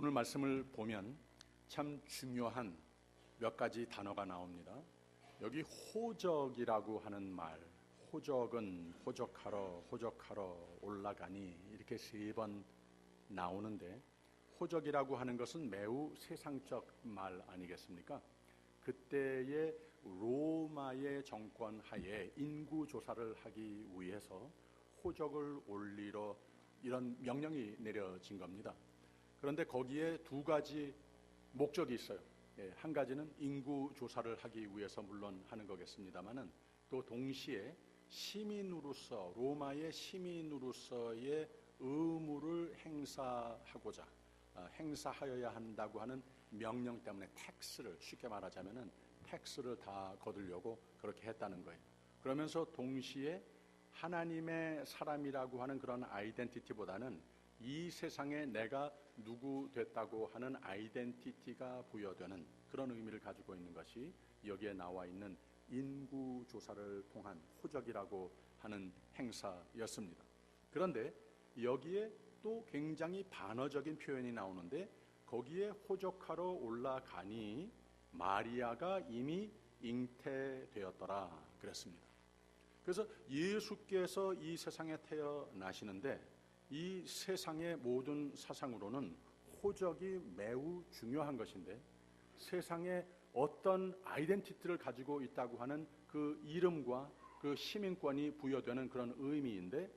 오늘 말씀을 보면 참 중요한 몇 가지 단어가 나옵니다. 여기 호적이라고 하는 말, 호적은 호적하러 올라가니 이렇게 3번 나오는데, 호적이라고 하는 것은 매우 세상적 말 아니겠습니까? 그때의 로마의 정권 하에 인구 조사를 하기 위해서 호적을 올리러 이런 명령이 내려진 겁니다. 그런데 거기에 2가지 목적이 있어요. 한 가지는 인구 조사를 하기 위해서 물론 하는 거겠습니다만은, 또 동시에 시민으로서, 로마의 시민으로서의 의무를 행사하여야 한다고 하는 명령 때문에 텍스를, 쉽게 말하자면은 텍스를 다 거두려고 그렇게 했다는 거예요. 그러면서 동시에 하나님의 사람이라고 하는 그런 아이덴티티보다는 이 세상에 내가 누구 됐다고 하는 아이덴티티가 부여되는 그런 의미를 가지고 있는 것이 여기에 나와 있는 인구조사를 통한 호적이라고 하는 행사였습니다. 그런데 여기에 또 굉장히 반어적인 표현이 나오는데, 거기에 호적하러 올라가니 마리아가 이미 잉태되었더라 그랬습니다. 그래서 예수께서 이 세상에 태어나시는데, 이 세상의 모든 사상으로는 호적이 매우 중요한 것인데, 세상에 어떤 아이덴티티를 가지고 있다고 하는 그 이름과 그 시민권이 부여되는 그런 의미인데,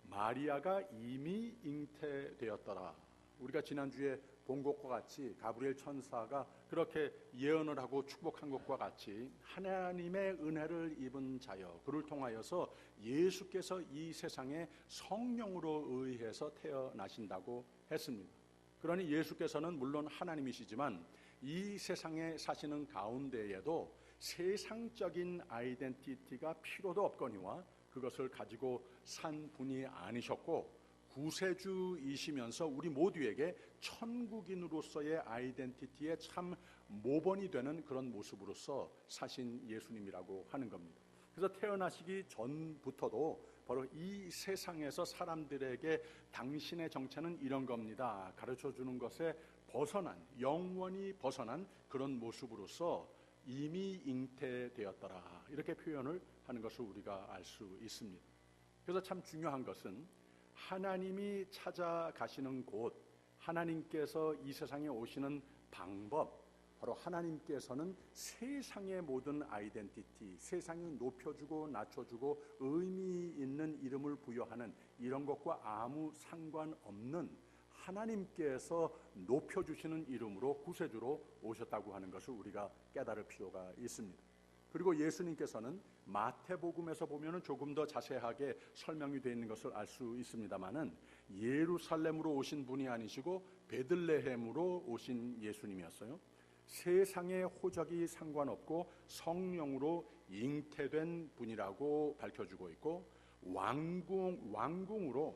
마리아가 이미 잉태되었더라. 우리가 지난주에 본 것과 같이 가브리엘 천사가 그렇게 예언을 하고 축복한 것과 같이 하나님의 은혜를 입은 자여, 그를 통하여서 예수께서 이 세상에 성령으로 의해서 태어나신다고 했습니다. 그러니 예수께서는 물론 하나님이시지만 이 세상에 사시는 가운데에도 세상적인 아이덴티티가 필요도 없거니와 그것을 가지고 산 분이 아니셨고, 구세주이시면서 우리 모두에게 천국인으로서의 아이덴티티의 참 모본이 되는 그런 모습으로서 사신 예수님이라고 하는 겁니다. 그래서 태어나시기 전부터도 바로 이 세상에서 사람들에게 당신의 정체는 이런 겁니다, 가르쳐주는 것에 벗어난, 영원히 벗어난 그런 모습으로서 이미 잉태되었더라, 이렇게 표현을 하는 것을 우리가 알 수 있습니다. 그래서 참 중요한 것은 하나님이 찾아가시는 곳, 하나님께서 이 세상에 오시는 방법, 바로 하나님께서는 세상의 모든 아이덴티티, 세상이 높여주고 낮춰주고 의미 있는 이름을 부여하는 이런 것과 아무 상관없는 하나님께서 높여주시는 이름으로 구세주로 오셨다고 하는 것을 우리가 깨달을 필요가 있습니다. 그리고 예수님께서는 마태복음에서 보면은 조금 더 자세하게 설명이 되어 있는 것을 알 수 있습니다만은, 예루살렘으로 오신 분이 아니시고 베들레헴으로 오신 예수님이었어요. 세상의 호적이 상관없고 성령으로 잉태된 분이라고 밝혀주고 있고, 왕궁으로,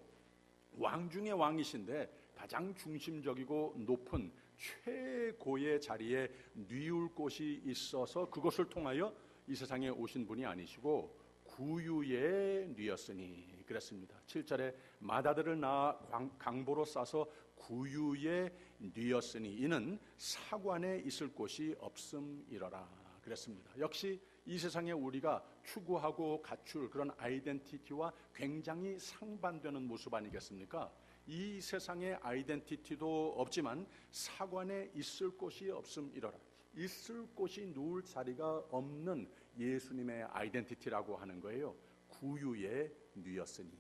왕 중의 왕이신데 가장 중심적이고 높은 최고의 자리에 뉘울 곳이 있어서 그것을 통하여 이 세상에 오신 분이 아니시고 구유에 뉘었으니 그랬습니다. 7절에 마다들을 낳아 강보로 싸서 구유에 뉘었으니 이는 사관에 있을 곳이 없음이러라 그랬습니다. 역시 이 세상에 우리가 추구하고 갖출 그런 아이덴티티와 굉장히 상반되는 모습 아니겠습니까? 이 세상의 아이덴티티도 없지만 사관에 있을 곳이 없음이러라, 있을 곳이 누울 자리가 없는 예수님의 아이덴티티라고 하는 거예요. 구유에 뉘었으니,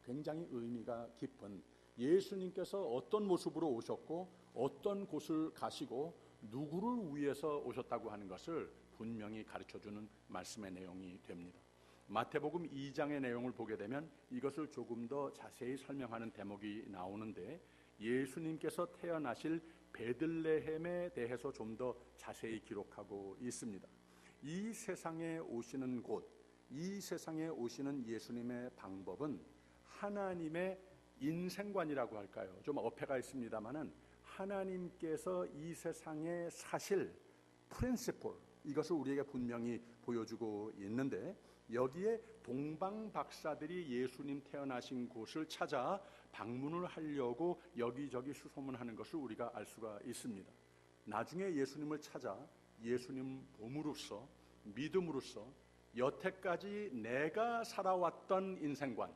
굉장히 의미가 깊은, 예수님께서 어떤 모습으로 오셨고 어떤 곳을 가시고 누구를 위해서 오셨다고 하는 것을 분명히 가르쳐주는 말씀의 내용이 됩니다. 마태복음 2장의 내용을 보게 되면 이것을 조금 더 자세히 설명하는 대목이 나오는데, 예수님께서 태어나실 베들레헴에 대해서 좀 더 자세히 기록하고 있습니다. 이 세상에 오시는 곳, 이 세상에 오시는 예수님의 방법은 하나님의 인생관이라고 할까요? 좀 어폐가 있습니다만은 하나님께서 이 세상에 사실 프린시플, 이것을 우리에게 분명히 보여주고 있는데, 여기에 동방 박사들이 예수님 태어나신 곳을 찾아 방문을 하려고 여기저기 수소문하는 것을 우리가 알 수가 있습니다. 나중에 예수님을 찾아 예수님 봄으로써 믿음으로써 여태까지 내가 살아왔던 인생관,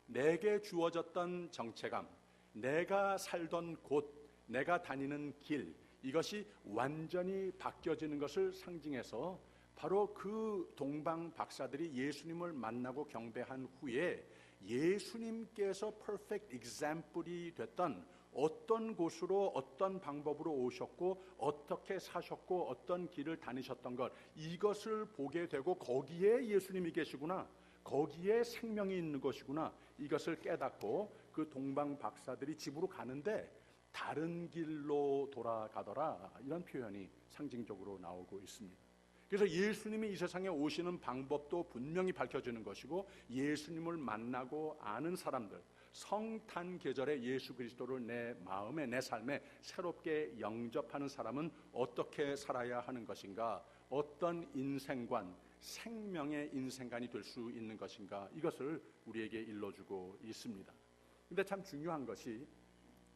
내게 주어졌던 정체감, 내가 살던 곳, 내가 다니는 길, 이것이 완전히 바뀌어지는 것을 상징해서 바로 그 동방 박사들이 예수님을 만나고 경배한 후에 예수님께서 퍼펙트 example이 됐던 어떤 곳으로 어떤 방법으로 오셨고 어떻게 사셨고 어떤 길을 다니셨던 것, 이것을 보게 되고 거기에 예수님이 계시구나, 거기에 생명이 있는 것이구나, 이것을 깨닫고 그 동방 박사들이 집으로 가는데 다른 길로 돌아가더라, 이런 표현이 상징적으로 나오고 있습니다. 그래서 예수님이 이 세상에 오시는 방법도 분명히 밝혀지는 것이고, 예수님을 만나고 아는 사람들, 성탄 계절에 예수 그리스도를 내 마음에, 내 삶에 새롭게 영접하는 사람은 어떻게 살아야 하는 것인가, 어떤 인생관, 생명의 인생관이 될 수 있는 것인가, 이것을 우리에게 일러주고 있습니다. 근데 참 중요한 것이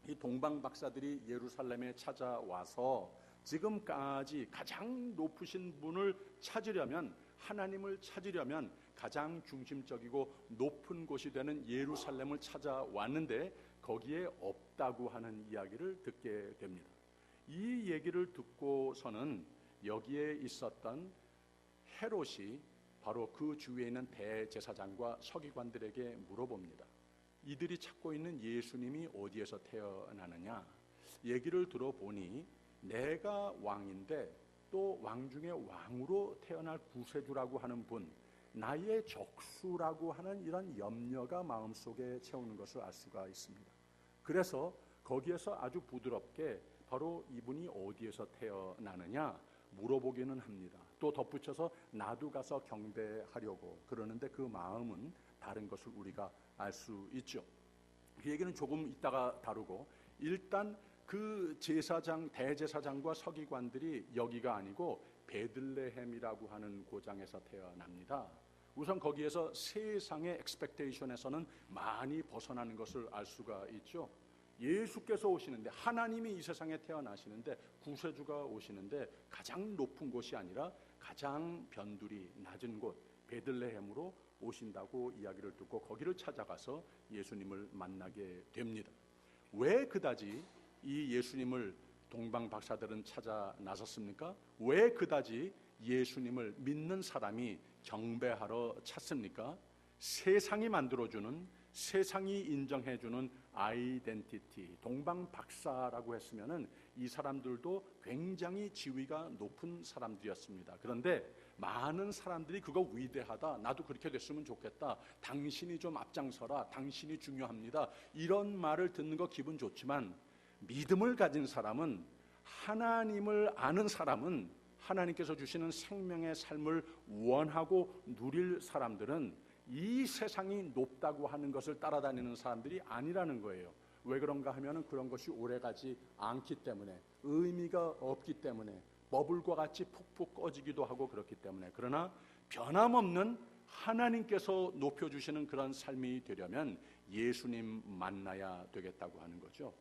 이 동방 박사들이 예루살렘에 찾아와서 지금까지 가장 높으신 분을 찾으려면, 하나님을 찾으려면 가장 중심적이고 높은 곳이 되는 예루살렘을 찾아왔는데 거기에 없다고 하는 이야기를 듣게 됩니다. 이 얘기를 듣고서는 여기에 있었던 헤롯이 바로 그 주위에 있는 대제사장과 서기관들에게 물어봅니다. 이들이 찾고 있는 예수님이 어디에서 태어나느냐? 얘기를 들어보니 내가 왕인데 또 왕 중에 왕으로 태어날 구세주라고 하는 분, 나의 적수라고 하는 이런 염려가 마음속에 채우는 것을 알 수가 있습니다. 그래서 거기에서 아주 부드럽게 바로 이분이 어디에서 태어나느냐 물어보기는 합니다. 또 덧붙여서 나도 가서 경배하려고 그러는데 그 마음은 다른 것을 우리가 알 수 있죠. 그 얘기는 조금 이따가 다루고, 일단 그 제사장, 대제사장과 서기관들이 여기가 아니고 베들레헴이라고 하는 고장에서 태어납니다. 우선 거기에서 세상의 expectation에서는 많이 벗어나는 것을 알 수가 있죠. 예수께서 오시는데, 하나님이 이 세상에 태어나시는데, 구세주가 오시는데 가장 높은 곳이 아니라 가장 변두리 낮은 곳 베들레헴으로 오신다고 이야기를 듣고 거기를 찾아가서 예수님을 만나게 됩니다. 왜 그다지 이 예수님을 동방 박사들은 찾아 나섰습니까? 왜 그다지 예수님을 믿는 사람이 경배하러 찾습니까? 세상이 만들어주는, 세상이 인정해주는 아이덴티티, 동방 박사라고 했으면은 이 사람들도 굉장히 지위가 높은 사람들이었습니다. 그런데 많은 사람들이 그거 위대하다, 나도 그렇게 됐으면 좋겠다, 당신이 좀 앞장서라, 당신이 중요합니다, 이런 말을 듣는 거 기분 좋지만, 믿음을 가진 사람은, 하나님을 아는 사람은, 하나님께서 주시는 생명의 삶을 원하고 누릴 사람들은 이 세상이 높다고 하는 것을 따라다니는 사람들이 아니라는 거예요. 왜 그런가 하면은 그런 것이 오래가지 않기 때문에, 의미가 없기 때문에, 버블과 같이 푹푹 꺼지기도 하고 그렇기 때문에. 그러나 변함없는 하나님께서 높여주시는 그런 삶이 되려면 예수님 만나야 되겠다고 하는 거죠.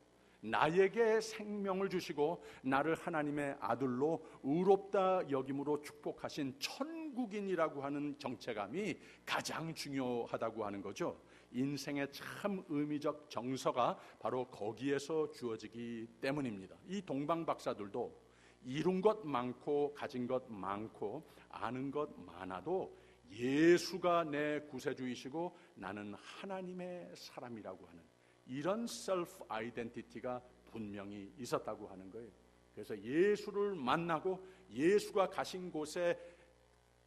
나에게 생명을 주시고 나를 하나님의 아들로 의롭다 여김으로 축복하신 천국인이라고 하는 정체감이 가장 중요하다고 하는 거죠. 인생의 참 의미적 정서가 바로 거기에서 주어지기 때문입니다. 이 동방 박사들도 이룬 것 많고 가진 것 많고 아는 것 많아도 예수가 내 구세주이시고 나는 하나님의 사람이라고 하는 이런 셀프 아이덴티티가 분명히 있었다고 하는 거예요. 그래서 예수를 만나고 예수가 가신 곳에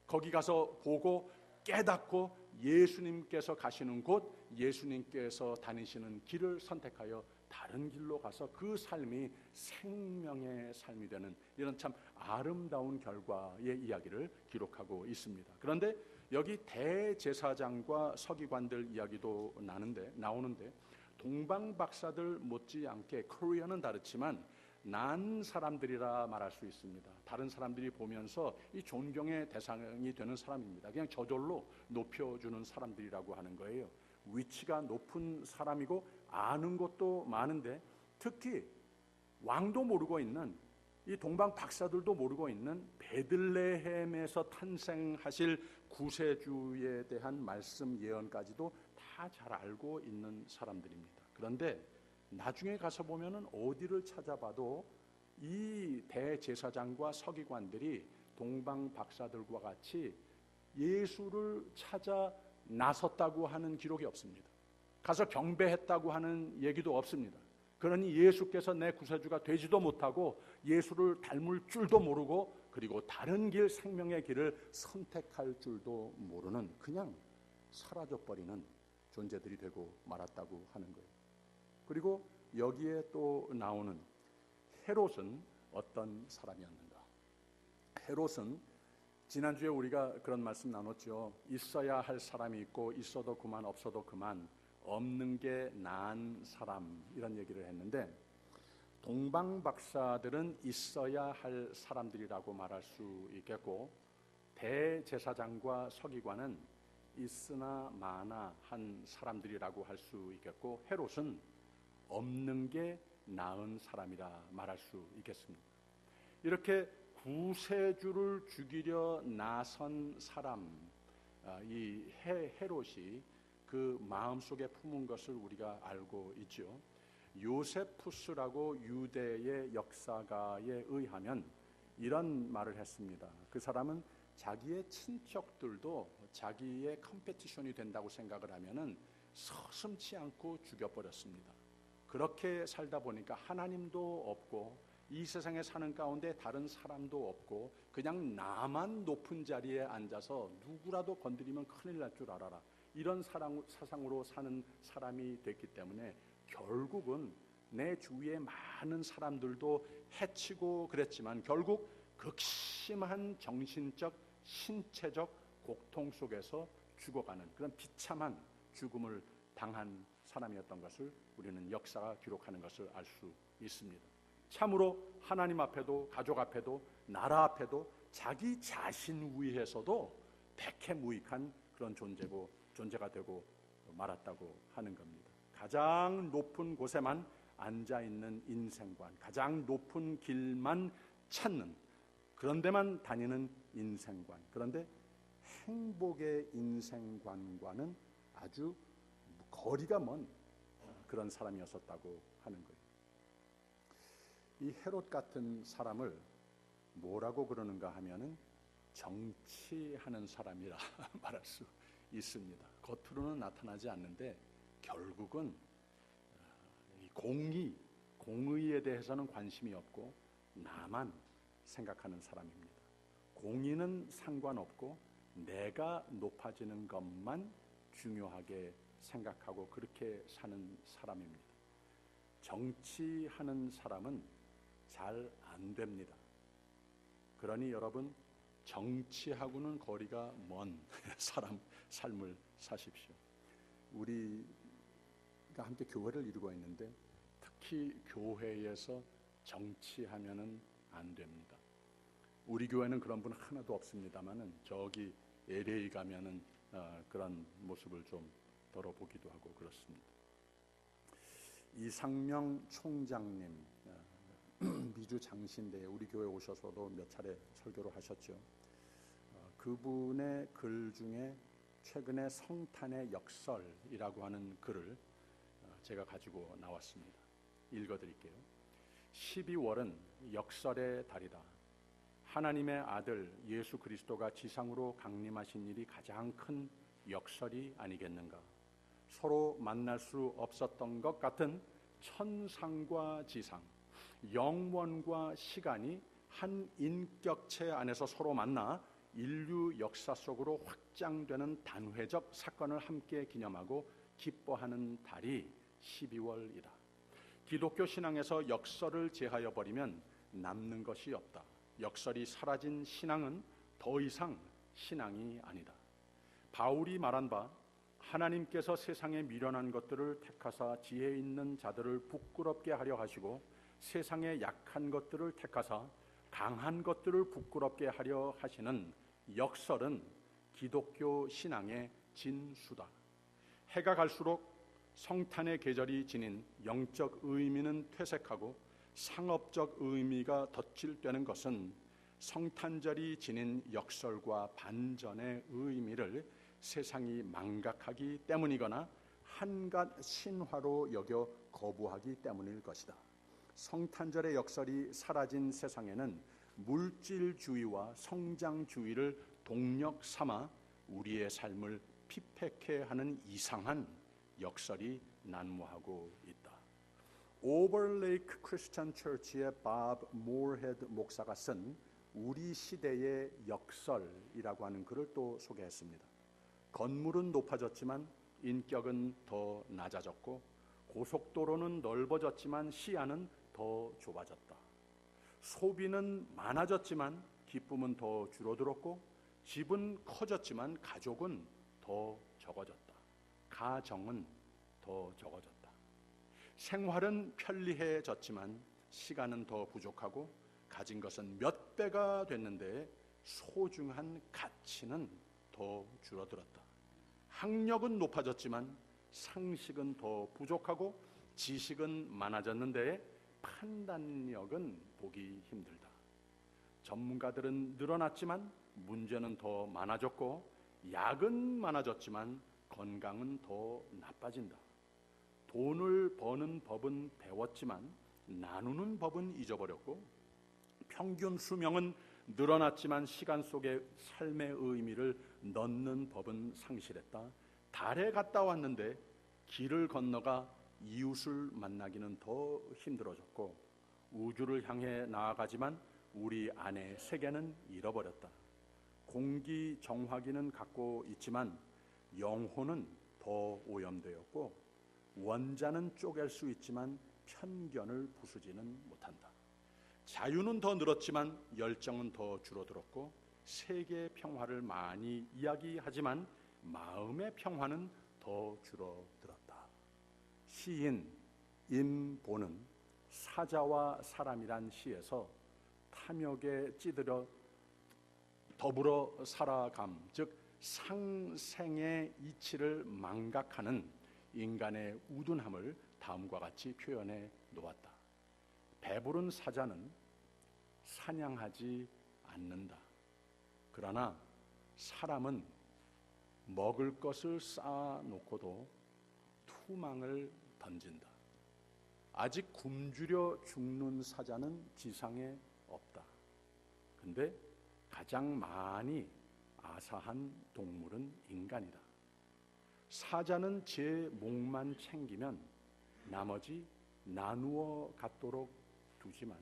거기 가서 보고 깨닫고 예수님께서 가시는 곳, 예수님께서 다니시는 길을 선택하여 다른 길로 가서 그 삶이 생명의 삶이 되는 이런 참 아름다운 결과의 이야기를 기록하고 있습니다. 그런데 여기 대제사장과 서기관들 이야기도 나오는데 동방 박사들 못지않게 코리아는 다르지만 난 사람들이라 말할 수 있습니다. 다른 사람들이 보면서 이 존경의 대상이 되는 사람입니다. 그냥 저절로 높여주는 사람들이라고 하는 거예요. 위치가 높은 사람이고 아는 것도 많은데, 특히 왕도 모르고 있는, 이 동방 박사들도 모르고 있는 베들레헴에서 탄생하실 구세주에 대한 말씀 예언까지도 다 잘 알고 있는 사람들입니다. 그런데 나중에 가서 보면은 어디를 찾아봐도 이 대제사장과 서기관들이 동방 박사들과 같이 예수를 찾아 나섰다고 하는 기록이 없습니다. 가서 경배했다고 하는 얘기도 없습니다. 그러니 예수께서 내 구세주가 되지도 못하고 예수를 닮을 줄도 모르고, 그리고 다른 길, 생명의 길을 선택할 줄도 모르는, 그냥 사라져버리는 존재들이 되고 말았다고 하는 거예요. 그리고 여기에 또 나오는 헤롯은 어떤 사람이었는가? 헤롯은 지난주에 우리가 그런 말씀 나눴죠. 있어야 할 사람이 있고 있어도 그만, 없어도 그만, 없는 게 나은 사람, 이런 얘기를 했는데, 동방 박사들은 있어야 할 사람들이라고 말할 수 있겠고, 대제사장과 서기관은 있으나 마나 한 사람들이라고 할 수 있겠고, 헤롯은 없는 게 나은 사람이라 말할 수 있겠습니다. 이렇게 구세주를 죽이려 나선 사람, 이 헤롯이 그 마음속에 품은 것을 우리가 알고 있죠. 요세푸스라고 유대의 역사가에 의하면 이런 말을 했습니다. 그 사람은 자기의 친척들도 자기의 컴페티션이 된다고 생각을 하면은 서슴지 않고 죽여버렸습니다. 그렇게 살다 보니까 하나님도 없고 이 세상에 사는 가운데 다른 사람도 없고 그냥 나만 높은 자리에 앉아서 누구라도 건드리면 큰일 날 줄 알아라, 이런 사상으로 사는 사람이 됐기 때문에 결국은 내 주위의 많은 사람들도 해치고 그랬지만 결국 극심한 정신적, 신체적 고통 속에서 죽어가는 그런 비참한 죽음을 당한 사람이었던 것을 우리는 역사가 기록하는 것을 알 수 있습니다. 참으로 하나님 앞에도, 가족 앞에도, 나라 앞에도, 자기 자신 위해서도 백해무익한 그런 존재가 되고 말았다고 하는 겁니다. 가장 높은 곳에만 앉아있는 인생관, 가장 높은 길만 찾는, 그런 데만 다니는 인생관, 그런데 행복의 인생관과는 아주 거리가 먼 그런 사람이었었다고 하는 거예요. 이 헤롯 같은 사람을 뭐라고 그러는가 하면은 정치하는 사람이라 말할 수 있습니다. 겉으로는 나타나지 않는데 결국은 공의에 대해서는 관심이 없고 나만 생각하는 사람입니다. 공의는 상관없고 내가 높아지는 것만 중요하게 생각하고 그렇게 사는 사람입니다. 정치하는 사람은 잘 안 됩니다. 그러니 여러분, 정치하고는 거리가 먼 삶을 사십시오. 우리가 함께 교회를 이루고 있는데 특히 교회에서 정치하면은 안 됩니다. 우리 교회는 그런 분 하나도 없습니다만은 저기 LA 가면은 그런 모습을 좀 덜어보기도 하고 그렇습니다. 이상명 총장님, 미주 장신대에 우리 교회 오셔서도 몇 차례 설교를 하셨죠. 그분의 글 중에 최근에 성탄의 역설이라고 하는 글을 제가 가지고 나왔습니다. 읽어드릴게요. 12월은 역설의 달이다. 하나님의 아들 예수 그리스도가 지상으로 강림하신 일이 가장 큰 역설이 아니겠는가. 서로 만날 수 없었던 것 같은 천상과 지상, 영원과 시간이 한 인격체 안에서 서로 만나 인류 역사 속으로 확장되는 단회적 사건을 함께 기념하고 기뻐하는 달이 12월이다. 기독교 신앙에서 역설을 제하여 버리면 남는 것이 없다. 역설이 사라진 신앙은 더 이상 신앙이 아니다. 바울이 말한 바 하나님께서 세상에 미련한 것들을 택하사 지혜 있는 자들을 부끄럽게 하려 하시고 세상의 약한 것들을 택하사 강한 것들을 부끄럽게 하려 하시는 역설은 기독교 신앙의 진수다. 해가 갈수록 성탄의 계절이 지닌 영적 의미는 퇴색하고 상업적 의미가 덧칠되는 것은 성탄절이 지닌 역설과 반전의 의미를 세상이 망각하기 때문이거나 한갓 신화로 여겨 거부하기 때문일 것이다. 성탄절의 역설이 사라진 세상에는 물질주의와 성장주의를 동력 삼아 우리의 삶을 피폐케 하는 이상한 역설이 난무하고 있다. 오버레이크 크리스천 처치의 밥 모어헤드 목사가 쓴 우리 시대의 역설이라고 하는 글을 또 소개했습니다. 건물은 높아졌지만 인격은 더 낮아졌고 고속도로는 넓어졌지만 시야는 더 좁아졌다. 소비는 많아졌지만 기쁨은 더 줄어들었고 집은 커졌지만 가족은 더 적어졌다. 가정은 더 적어졌다. 생활은 편리해졌지만 시간은 더 부족하고 가진 것은 몇 배가 됐는데 소중한 가치는 더 줄어들었다. 학력은 높아졌지만 상식은 더 부족하고 지식은 많아졌는데 판단력은 보기 힘들다. 전문가들은 늘어났지만 문제는 더 많아졌고 약은 많아졌지만 건강은 더 나빠진다. 돈을 버는 법은 배웠지만 나누는 법은 잊어버렸고 평균 수명은 늘어났지만 시간 속에 삶의 의미를 넣는 법은 상실했다. 달에 갔다 왔는데 길을 건너가 이웃을 만나기는 더 힘들어졌고 우주를 향해 나아가지만 우리 안의 세계는 잃어버렸다. 공기정화기는 갖고 있지만 영혼은 더 오염되었고 원자는 쪼갤 수 있지만 편견을 부수지는 못한다. 자유는 더 늘었지만 열정은 더 줄어들었고 세계 평화를 많이 이야기하지만 마음의 평화는 더 줄어들었다. 시인 임보는 사자와 사람이란 시에서 탐욕에 찌들어 더불어 살아감, 즉 상생의 이치를 망각하는 인간의 우둔함을 다음과 같이 표현해 놓았다. 배부른 사자는 사냥하지 않는다. 그러나 사람은 먹을 것을 쌓아놓고도 투망을 던진다. 아직 굶주려 죽는 사자는 지상에 없다. 근데 가장 많이 아사한 동물은 인간이다. 사자는 제 목만 챙기면 나머지 나누어 갖도록 두지만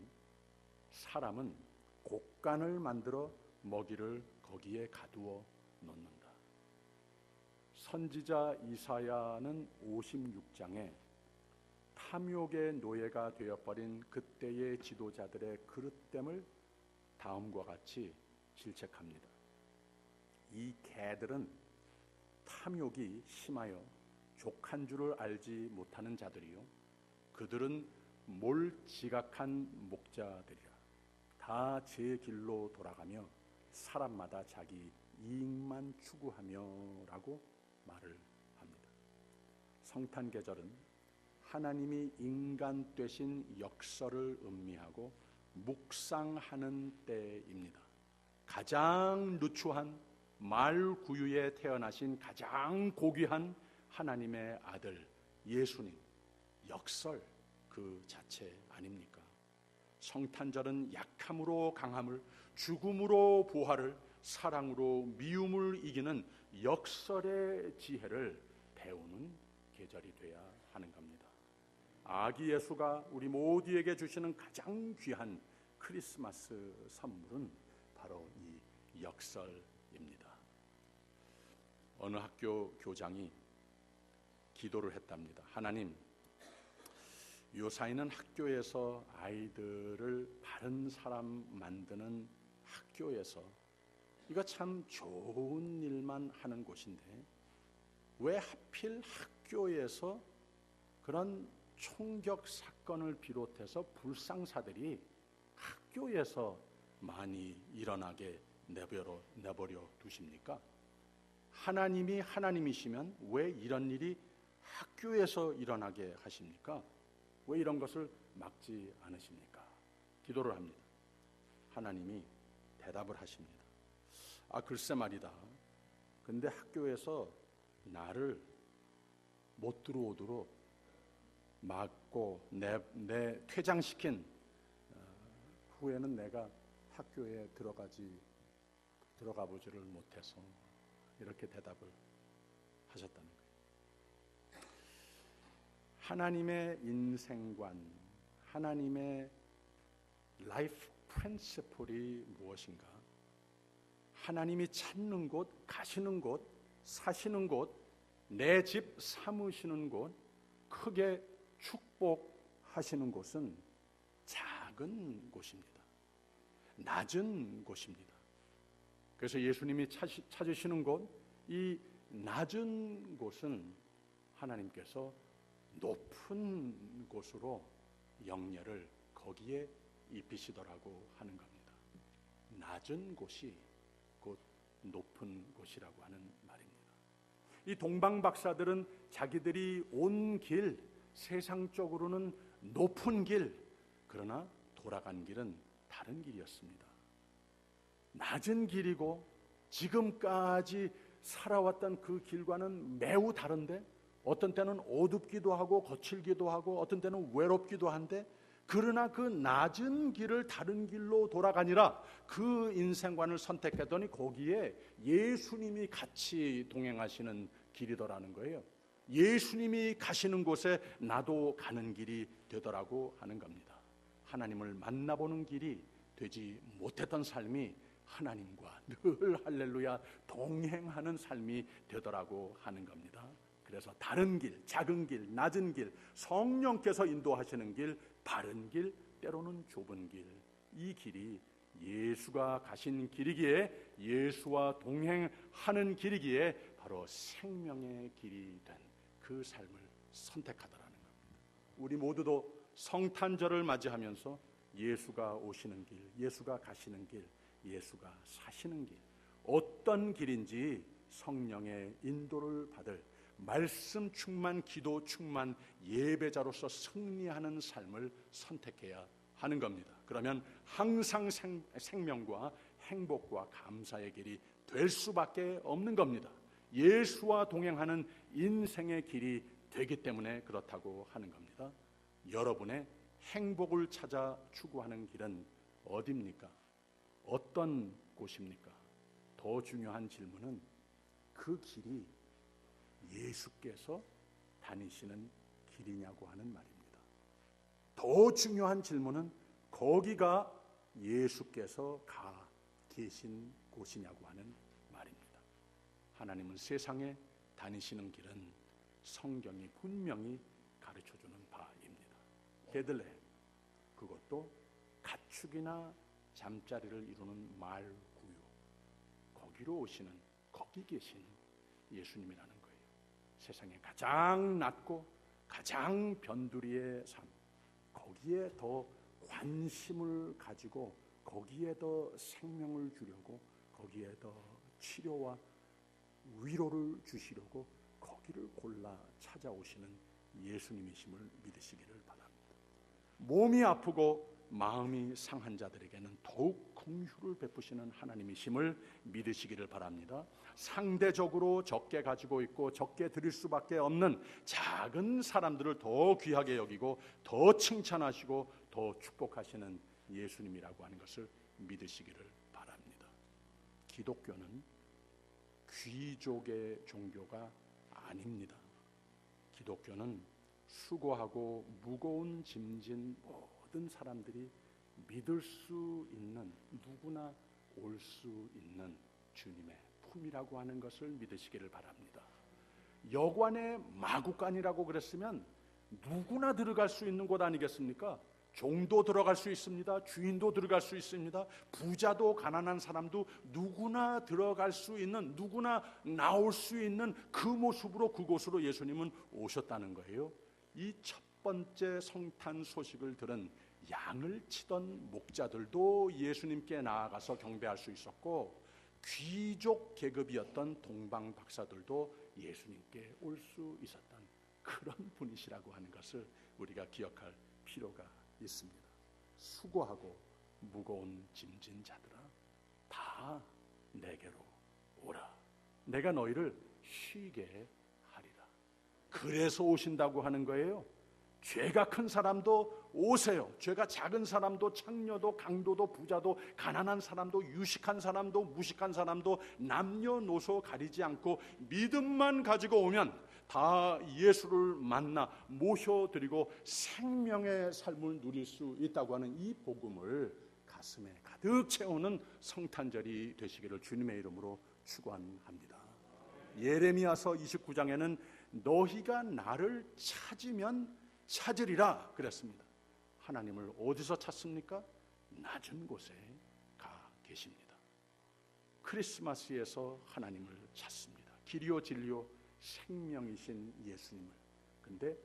사람은 곡간을 만들어 먹이를 거기에 가두어 놓는다. 선지자 이사야는 56장에 탐욕의 노예가 되어버린 그때의 지도자들의 그릇됨을 다음과 같이 질책합니다. 이 개들은 탐욕이 심하여 족한 줄을 알지 못하는 자들이요 그들은 몰지각한 목자들이라. 다 제 길로 돌아가며 사람마다 자기 이익만 추구하며 라고 말을 합니다. 성탄 계절은 하나님이 인간 되신 역설을 음미하고 묵상하는 때입니다. 가장 누추한 말구유에 태어나신 가장 고귀한 하나님의 아들 예수님, 역설 그 자체 아닙니까? 성탄절은 약함으로 강함을, 죽음으로 부활을, 사랑으로 미움을 이기는 역설의 지혜를 배우는 계절이 돼야 하는 겁니다. 아기 예수가 우리 모두에게 주시는 가장 귀한 크리스마스 선물은 바로 이 역설입니다. 어느 학교 교장이 기도를 했답니다. 하나님, 요사이는 학교에서 아이들을 바른 사람 만드는 학교에서 이거 참 좋은 일만 하는 곳인데 왜 하필 학교에서 그런 총격 사건을 비롯해서 불상사들이 학교에서 많이 일어나게 내버려 두십니까? 하나님이 하나님이시면 왜 이런 일이 학교에서 일어나게 하십니까? 왜 이런 것을 막지 않으십니까? 기도를 합니다. 하나님이 대답을 하십니다. 글쎄 말이다. 근데 학교에서 나를 못 들어오도록 막고 내 퇴장시킨 후에는 내가 학교에 들어가 보지를 못해서 이렇게 대답을 하셨다는 거예요. 하나님의 인생관, 하나님의 라이프 프린시플이 무엇인가? 하나님이 찾는 곳, 가시는 곳, 사시는 곳, 내 집 삼으시는 곳, 크게 축복하시는 곳은 작은 곳입니다. 낮은 곳입니다. 그래서 예수님이 찾으시는 곳, 이 낮은 곳은 하나님께서 높은 곳으로 영예를 거기에 입히시더라고 하는 겁니다. 낮은 곳이 곧 높은 곳이라고 하는 말입니다. 이 동방 박사들은 자기들이 온 길, 세상적으로는 높은 길, 그러나 돌아간 길은 다른 길이었습니다. 낮은 길이고 지금까지 살아왔던 그 길과는 매우 다른데, 어떤 때는 어둡기도 하고 거칠기도 하고 어떤 때는 외롭기도 한데, 그러나 그 낮은 길을 다른 길로 돌아가니라 그 인생관을 선택했더니 거기에 예수님이 같이 동행하시는 길이더라는 거예요. 예수님이 가시는 곳에 나도 가는 길이 되더라고 하는 겁니다. 하나님을 만나보는 길이 되지 못했던 삶이 하나님과 늘 할렐루야 동행하는 삶이 되더라고 하는 겁니다. 그래서 다른 길, 작은 길, 낮은 길, 성령께서 인도하시는 길, 바른 길, 때로는 좁은 길, 이 길이 예수가 가신 길이기에, 예수와 동행하는 길이기에 바로 생명의 길이 된 그 삶을 선택하더라는 겁니다. 우리 모두도 성탄절을 맞이하면서 예수가 오시는 길, 예수가 가시는 길, 예수가 사시는 길, 어떤 길인지 성령의 인도를 받을 말씀 충만, 기도 충만 예배자로서 승리하는 삶을 선택해야 하는 겁니다. 그러면 항상 생명과 행복과 감사의 길이 될 수밖에 없는 겁니다. 예수와 동행하는 인생의 길이 되기 때문에 그렇다고 하는 겁니다. 여러분의 행복을 찾아 추구하는 길은 어디입니까? 어떤 곳입니까? 더 중요한 질문은 그 길이 예수께서 다니시는 길이냐고 하는 말입니다. 더 중요한 질문은 거기가 예수께서 가 계신 곳이냐고 하는 말입니다. 하나님은 세상에 다니시는 길은 성경이 분명히 가르쳐주는 바입니다. 베들레헴, 그것도 가축이나 잠자리를 이루는 말구유, 거기로 오시는, 거기 계신 예수님이라는 거예요. 세상에 가장 낮고 가장 변두리의 삶, 거기에 더 관심을 가지고 거기에 더 생명을 주려고, 거기에 더 치료와 위로를 주시려고 거기를 골라 찾아오시는 예수님이심을 믿으시기를 바랍니다. 몸이 아프고 마음이 상한 자들에게는 더욱 긍휼을 베푸시는 하나님이심을 믿으시기를 바랍니다. 상대적으로 적게 가지고 있고 적게 드릴 수밖에 없는 작은 사람들을 더 귀하게 여기고 더 칭찬하시고 더 축복하시는 예수님이라고 하는 것을 믿으시기를 바랍니다. 기독교는 귀족의 종교가 아닙니다. 기독교는 수고하고 무거운 짐진 모든 사람들이 믿을 수 있는, 누구나 올 수 있는 주님의 품이라고 하는 것을 믿으시기를 바랍니다. 여관의 마구간이라고 그랬으면 누구나 들어갈 수 있는 곳 아니겠습니까? 종도 들어갈 수 있습니다. 주인도 들어갈 수 있습니다. 부자도 가난한 사람도 누구나 들어갈 수 있는, 누구나 나올 수 있는 그 모습으로 그곳으로 예수님은 오셨다는 거예요. 이 첫 번째 성탄 소식을 들은 양을 치던 목자들도 예수님께 나아가서 경배할 수 있었고, 귀족 계급이었던 동방 박사들도 예수님께 올 수 있었던 그런 분이시라고 하는 것을 우리가 기억할 필요가 있습니다. 수고하고 무거운 짐진 자들아, 다 내게로 오라. 내가 너희를 쉬게 하리라. 그래서 오신다고 하는 거예요. 죄가 큰 사람도 오세요. 죄가 작은 사람도, 창녀도, 강도도, 부자도, 가난한 사람도, 유식한 사람도, 무식한 사람도 남녀노소 가리지 않고 믿음만 가지고 오면 다 예수를 만나 모셔드리고 생명의 삶을 누릴 수 있다고 하는 이 복음을 가슴에 가득 채우는 성탄절이 되시기를 주님의 이름으로 축원합니다. 예레미야서 29장에는 너희가 나를 찾으면 찾으리라 그랬습니다. 하나님을 어디서 찾습니까? 낮은 곳에 가 계십니다. 크리스마스에서 하나님을 찾습니다. 길이요 진리요 생명이신 예수님을. 근데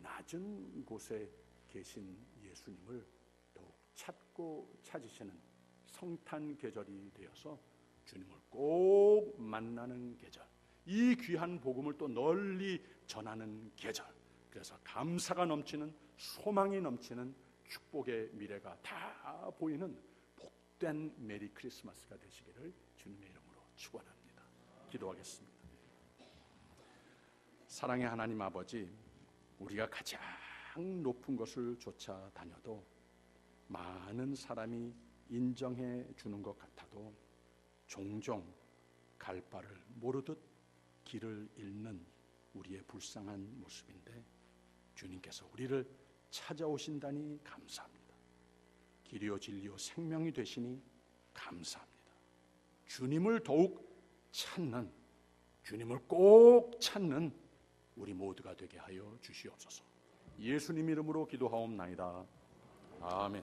낮은 곳에 계신 예수님을 더욱 찾고 찾으시는 성탄 계절이 되어서 주님을 꼭 만나는 계절, 이 귀한 복음을 또 널리 전하는 계절, 그래서 감사가 넘치는, 소망이 넘치는 축복의 미래가 다 보이는 복된 메리 크리스마스가 되시기를 주님의 이름으로 축원합니다. 기도하겠습니다. 사랑의 하나님 아버지, 우리가 가장 높은 것을 쫓아다녀도 많은 사람이 인정해 주는 것 같아도 종종 갈 바를 모르듯 길을 잃는 우리의 불쌍한 모습인데, 주님께서 우리를 찾아오신다니 감사합니다. 길이요 진리요 생명이 되시니 감사합니다. 주님을 더욱 찾는, 주님을 꼭 찾는 우리 모두가 되게 하여 주시옵소서. 예수님 이름으로 기도하옵나이다. 아멘.